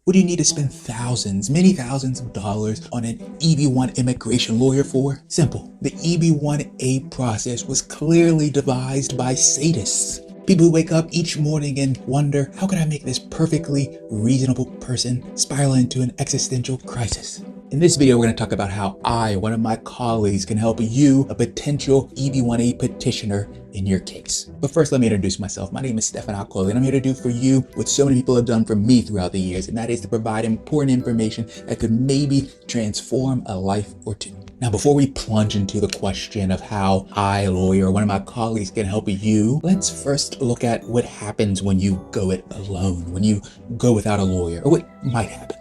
What do you need to spend thousands, many thousands of dollars on an EB-1 immigration lawyer for? Simple. The EB-1A process was clearly devised by sadists. People who wake up each morning and wonder, how can I make this perfectly reasonable person spiral into an existential crisis? In this video, we're going to talk about how I, one of my colleagues, can help you, a potential EB-1A petitioner, in your case. But first, let me introduce myself. My name is Stefanakorli, and I'm here to do for you what so many people have done for me throughout the years, and that is to provide important information that could maybe transform a life or two. Now, before we plunge into the question of how I, a lawyer, or one of my colleagues can help you, let's first look at what happens when you go it alone, when you go without a lawyer, or what might happen.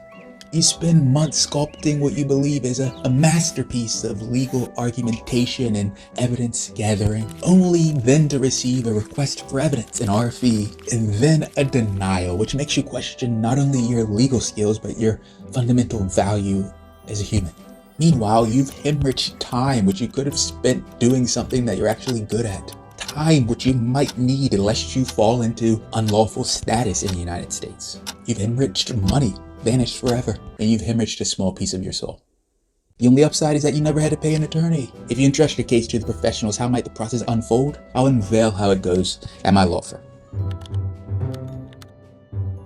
You spend months sculpting what you believe is a masterpiece of legal argumentation and evidence gathering, only then to receive a request for evidence, an RFE, and then a denial, which makes you question not only your legal skills, but your fundamental value as a human. Meanwhile, you've hemorrhaged time which you could have spent doing something that you're actually good at. Time which you might need unless you fall into unlawful status in the United States. You've hemorrhaged money, vanished forever, and you've hemorrhaged a small piece of your soul. The only upside is that you never had to pay an attorney. If you entrust your case to the professionals, how might the process unfold? I'll unveil how it goes at my law firm.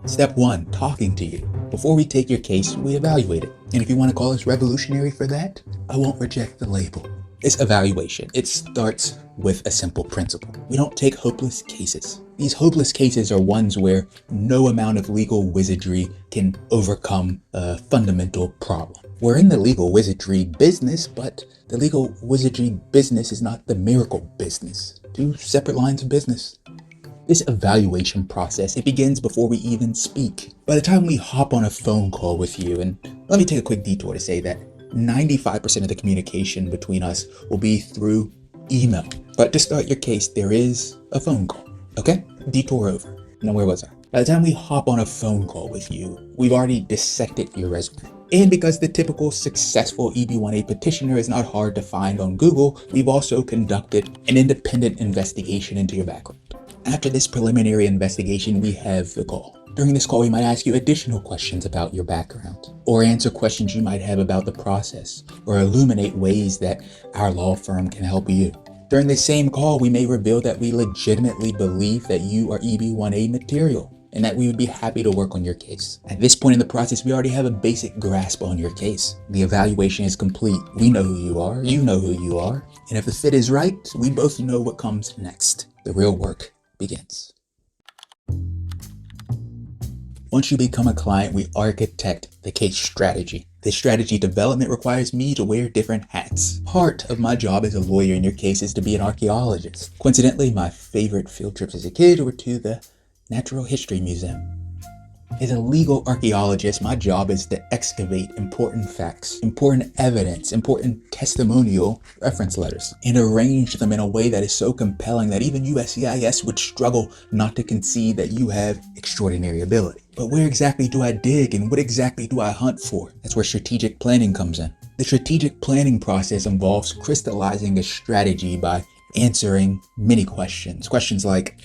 Step 1, talking to you. Before we take your case, we evaluate it. And if you want to call us revolutionary for that, I won't reject the label. It's evaluation. It starts with a simple principle. We don't take hopeless cases. These hopeless cases are ones where no amount of legal wizardry can overcome a fundamental problem. We're in the legal wizardry business, but the legal wizardry business is not the miracle business. Two separate lines of business. This evaluation process, it begins before we even speak. By the time we hop on a phone call with you, and let me take a quick detour to say that 95% of the communication between us will be through email. But to start your case, there is a phone call, okay? Detour over. Now, where was I? By the time we hop on a phone call with you, we've already dissected your resume. And because the typical successful EB-1A petitioner is not hard to find on Google, we've also conducted an independent investigation into your background. After this preliminary investigation, we have the call. During this call, we might ask you additional questions about your background, or answer questions you might have about the process, or illuminate ways that our law firm can help you. During the same call, we may reveal that we legitimately believe that you are EB-1A material, and that we would be happy to work on your case. At this point in the process, we already have a basic grasp on your case. The evaluation is complete. We know who you are, you know who you are, and if the fit is right, we both know what comes next. The real work begins. Once you become a client, we architect the case strategy. This strategy development requires me to wear different hats. Part of my job as a lawyer in your case is to be an archaeologist. Coincidentally, my favorite field trips as a kid were to the Natural History Museum. As a legal archaeologist, my job is to excavate important facts, important evidence, important testimonial reference letters, and arrange them in a way that is so compelling that even USCIS would struggle not to concede that you have extraordinary ability. But where exactly do I dig and what exactly do I hunt for? That's where strategic planning comes in. The strategic planning process involves crystallizing a strategy by answering many questions. Questions like,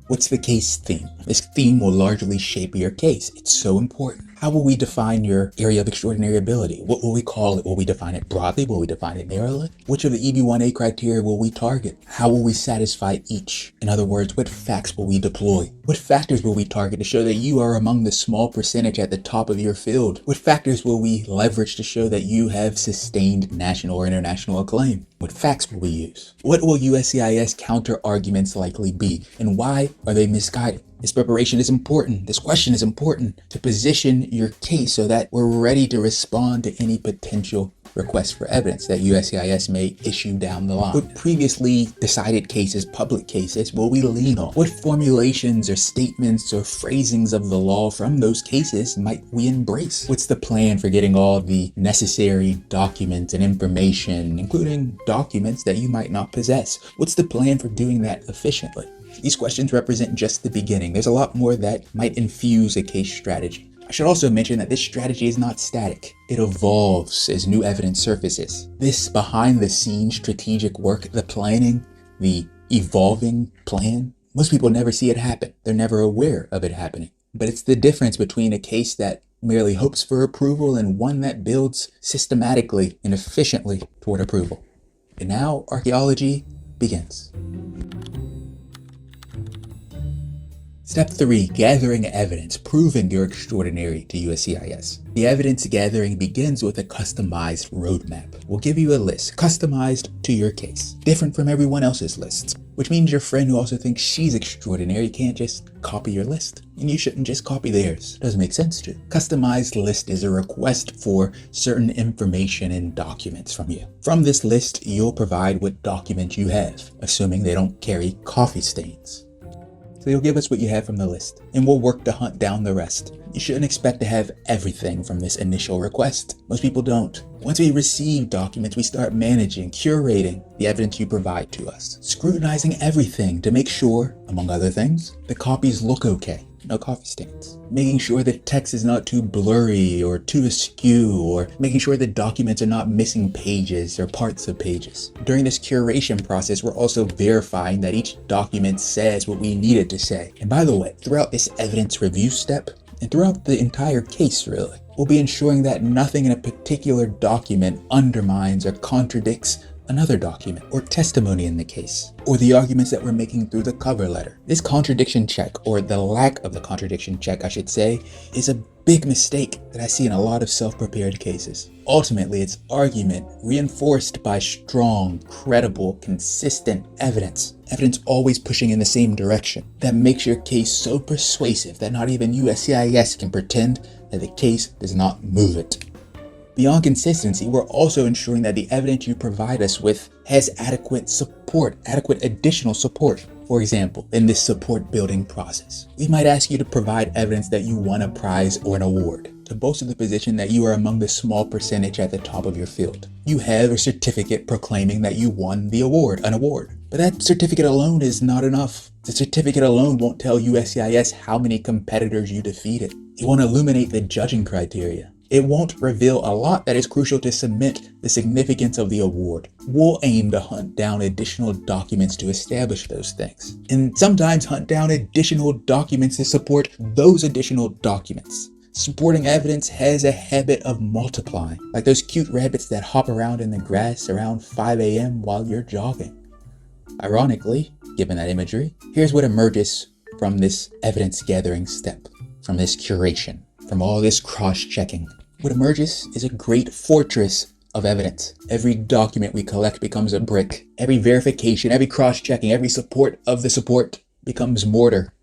what's the case theme? This theme will largely shape your case. It's so important. How will we define your area of extraordinary ability? What will we call it? Will we define it broadly? Will we define it narrowly? Which of the EB-1A criteria will we target? How will we satisfy each? In other words, what facts will we deploy? What factors will we target to show that you are among the small percentage at the top of your field? What factors will we leverage to show that you have sustained national or international acclaim? What facts will we use? What will USCIS counter arguments likely be? And why are they misguided? This preparation is important. This question is important to position your case so that we're ready to respond to any potential requests for evidence that USCIS may issue down the line. What previously decided cases, public cases, will we lean on? What formulations or statements or phrasings of the law from those cases might we embrace? What's the plan for getting all the necessary documents and information, including documents that you might not possess? What's the plan for doing that efficiently? These questions represent just the beginning. There's a lot more that might infuse a case strategy. I should also mention that this strategy is not static. It evolves as new evidence surfaces. This behind-the-scenes strategic work, the planning, the evolving plan, most people never see it happen. They're never aware of it happening. But it's the difference between a case that merely hopes for approval and one that builds systematically and efficiently toward approval. And now archaeology begins. Step 3, gathering evidence, proving you're extraordinary to USCIS. The evidence gathering begins with a customized roadmap. We'll give you a list, customized to your case, different from everyone else's lists, which means your friend who also thinks she's extraordinary can't just copy your list. And you shouldn't just copy theirs. Doesn't make sense to. Customized list is a request for certain information and documents from you. From this list, you'll provide what documents you have, assuming they don't carry coffee stains. So you'll give us what you have from the list, and we'll work to hunt down the rest. You shouldn't expect to have everything from this initial request. Most people don't. Once we receive documents, we start managing, curating the evidence you provide to us, scrutinizing everything to make sure, among other things, the copies look okay. No coffee stains. Making sure the text is not too blurry or too askew, or making sure the documents are not missing pages or parts of pages. During this curation process, we're also verifying that each document says what we need it to say. And by the way, throughout this evidence review step, and throughout the entire case really, we'll be ensuring that nothing in a particular document undermines or contradicts another document or testimony in the case, or the arguments that we're making through the cover letter. This contradiction check, or the lack of the contradiction check, I should say, is a big mistake that I see in a lot of self-prepared cases. Ultimately, it's argument reinforced by strong, credible, consistent evidence. Evidence always pushing in the same direction. That makes your case so persuasive that not even USCIS can pretend that the case does not move it. Beyond consistency, we're also ensuring that the evidence you provide us with has adequate support, adequate additional support. For example, in this support building process, we might ask you to provide evidence that you won a prize or an award, to bolster the position that you are among the small percentage at the top of your field. You have a certificate proclaiming that you won the award, an award. But that certificate alone is not enough. The certificate alone won't tell USCIS how many competitors you defeated. It won't illuminate the judging criteria. It won't reveal a lot that is crucial to cement the significance of the award. We'll aim to hunt down additional documents to establish those things, and sometimes hunt down additional documents to support those additional documents. Supporting evidence has a habit of multiplying, like those cute rabbits that hop around in the grass around 5 a.m. while you're jogging. Ironically, given that imagery, here's what emerges from this evidence gathering step, from this curation, from all this cross-checking. What emerges is a great fortress of evidence. Every document we collect becomes a brick. Every verification, every cross-checking, every support of the support becomes mortar.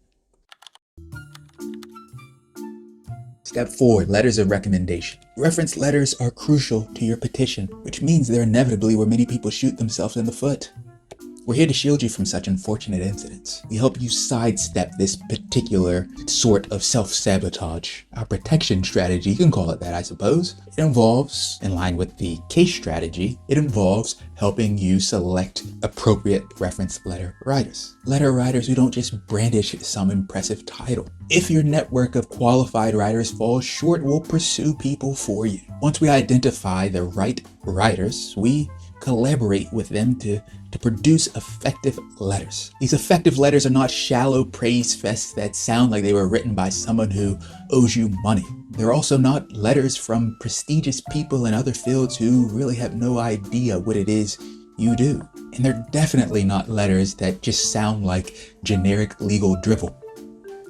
Step 4, letters of recommendation. Reference letters are crucial to your petition, which means they're inevitably where many people shoot themselves in the foot. We're here to shield you from such unfortunate incidents. We help you sidestep this particular sort of self-sabotage. Our protection strategy, you can call it that, I suppose. It involves, in line with the case strategy, it involves helping you select appropriate reference letter writers. Letter writers who don't just brandish some impressive title. If your network of qualified writers falls short, we'll pursue people for you. Once we identify the right writers, we collaborate with them to produce effective letters. These effective letters are not shallow praise fests that sound like they were written by someone who owes you money. They're also not letters from prestigious people in other fields who really have no idea what it is you do. And they're definitely not letters that just sound like generic legal drivel.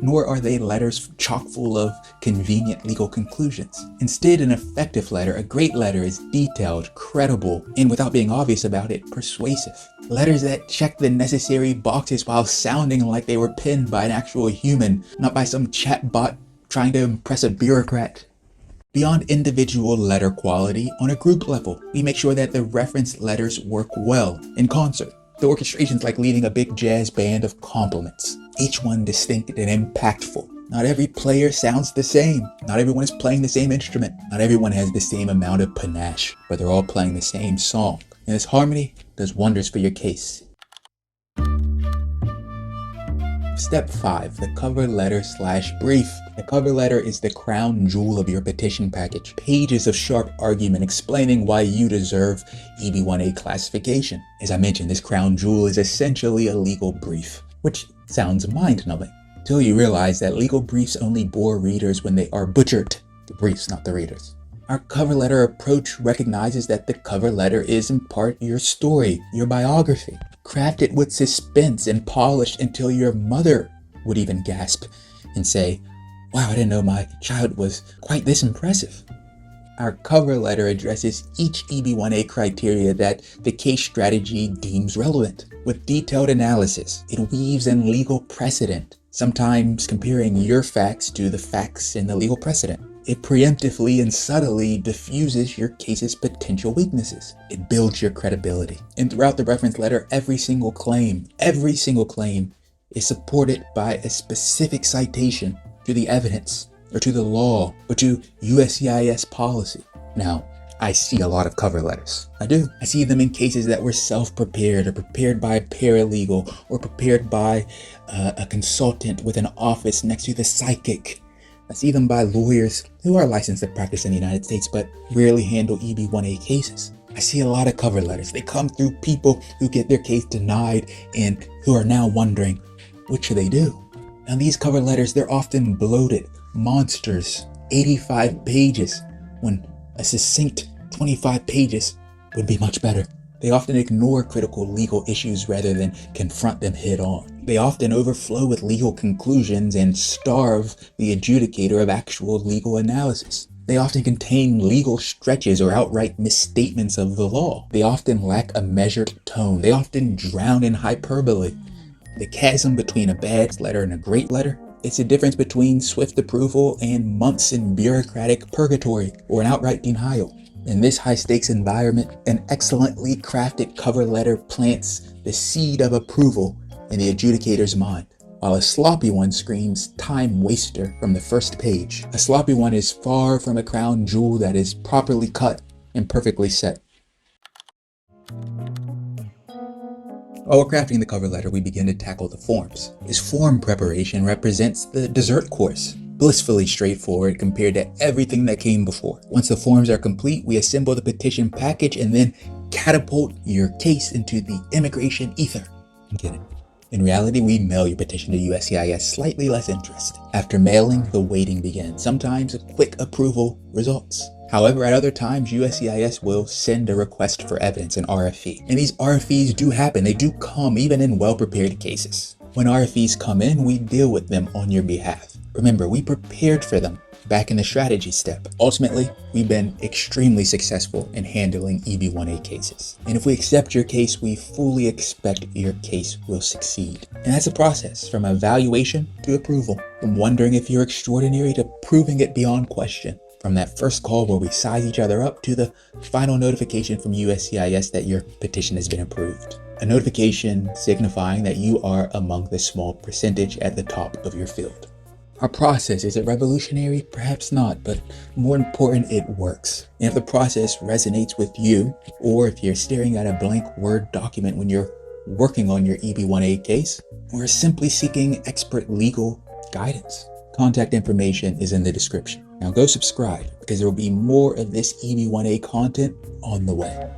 Nor are they letters chock full of convenient legal conclusions. Instead, an effective letter, a great letter, is detailed, credible, and without being obvious about it, persuasive. Letters that check the necessary boxes while sounding like they were penned by an actual human, not by some chatbot trying to impress a bureaucrat. Beyond individual letter quality, on a group level, we make sure that the reference letters work well in concert. The orchestration's like leading a big jazz band of compliments, each one distinct and impactful. Not every player sounds the same. Not everyone is playing the same instrument. Not everyone has the same amount of panache, but they're all playing the same song. And this harmony does wonders for your case. Step 5, the cover letter / brief. The cover letter is the crown jewel of your petition package. Pages of sharp argument explaining why you deserve EB-1A classification. As I mentioned, this crown jewel is essentially a legal brief, which sounds mind-numbing, till you realize that legal briefs only bore readers when they are butchered. the briefs, not the readers. Our cover letter approach recognizes that the cover letter is in part your story, your biography. Craft it with suspense and polished until your mother would even gasp and say, "Wow, I didn't know my child was quite this impressive." Our cover letter addresses each EB-1A criteria that the case strategy deems relevant. With detailed analysis, it weaves in legal precedent, sometimes comparing your facts to the facts in the legal precedent. It preemptively and subtly diffuses your case's potential weaknesses. It builds your credibility. And throughout the reference letter, every single claim is supported by a specific citation to the evidence, or to the law, or to USCIS policy. Now, I see a lot of cover letters. I do. I see them in cases that were self-prepared, or prepared by a paralegal, or prepared by a consultant with an office next to the psychic. I see them by lawyers who are licensed to practice in the United States but rarely handle EB-1A cases. I see a lot of cover letters. They come through people who get their case denied and who are now wondering, what should they do? Now these cover letters, they're often bloated, monsters, 85 pages, when a succinct 25 pages would be much better. They often ignore critical legal issues rather than confront them head on. They often overflow with legal conclusions and starve the adjudicator of actual legal analysis. They often contain legal stretches or outright misstatements of the law. They often lack a measured tone. They often drown in hyperbole. The chasm between a bad letter and a great letter, it's a difference between swift approval and months in bureaucratic purgatory or an outright denial. In this high-stakes environment, an excellently crafted cover letter plants the seed of approval in the adjudicator's mind, while a sloppy one screams time waster from the first page. A sloppy one is far from a crown jewel that is properly cut and perfectly set. While we're crafting the cover letter, we begin to tackle the forms. This form preparation represents the dessert course, blissfully straightforward compared to everything that came before. Once the forms are complete, we assemble the petition package and then catapult your case into the immigration ether. I'm kidding. In reality, we mail your petition to USCIS slightly less interest. After mailing, the waiting begins. Sometimes a quick approval results. However, at other times, USCIS will send a request for evidence, an RFE. And these RFEs do happen. They do come even in well-prepared cases. When RFEs come in, we deal with them on your behalf. Remember, we prepared for them back in the strategy step. Ultimately, we've been extremely successful in handling EB-1A cases. And if we accept your case, we fully expect your case will succeed. And that's a process from evaluation to approval, from wondering if you're extraordinary to proving it beyond question. From that first call where we size each other up to the final notification from USCIS that your petition has been approved. A notification signifying that you are among the small percentage at the top of your field. Our process, is it revolutionary? Perhaps not, but more important, it works. And if the process resonates with you, or if you're staring at a blank Word document when you're working on your EB-1A case, or simply seeking expert legal guidance, contact information is in the description. Now go subscribe, because there will be more of this EB-1A content on the way.